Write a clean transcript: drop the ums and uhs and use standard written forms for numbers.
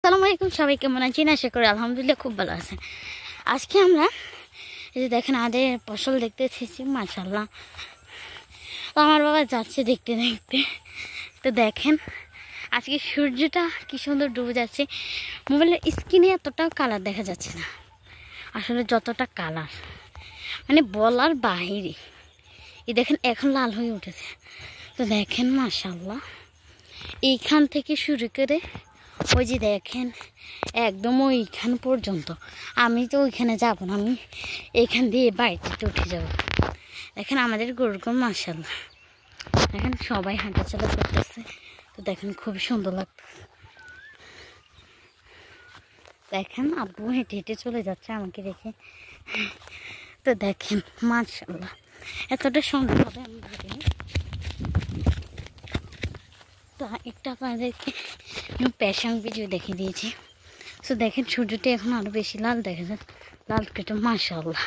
আসসালামু আলাইকুম, সবাই কেমন আছেন? আশা করি আলহামদুলিল্লাহ খুব ভালো আছেন। আজকে আমরা এই যে দেখেন আমাদের ফসল দেখতে এসেছি, মাশাআল্লাহ। তো আমার বাবা যাচ্ছে দেখতে দেখতে। তো দেখেন আজকে সূর্যটা কি সুন্দর ডুবে যাচ্ছে। মোবাইলের স্ক্রিনে এতটাও কালার দেখা যাচ্ছে না, আসলে যতটা কালার মানে বলার বাহিরে। এই দেখেন এখন লাল হয়ে উঠেছে। তো দেখেন মাশাআল্লাহ, এইখান থেকে শুরু করে ওই যে দেখেন একদম ওইখান পর্যন্ত। আমি তো ওইখানে যাব না, আমি এইখান দিয়ে বাড়িতে উঠে যাব। দেখেন আমাদের গরুগুলো মাশাআল্লাহ, দেখেন সবাই হাঁটাচলা করতেছে। তো দেখেন খুবই সুন্দর লাগতেছে। দেখেন আব্বু হেঁটে হেঁটে চলে যাচ্ছে আমাকে রেখে। তো দেখেন মাশাআল্লাহ এতটা সুন্দর হবে আমি ভাবিনি। তো একটা আপনাদেরকে প্যাশন ভিডিও দেখিয়ে দিয়েছি। তো দেখেন সূর্যটা এখন আরও বেশি লাল দেখা যায়, লাল কেটে মাশাআল্লাহ।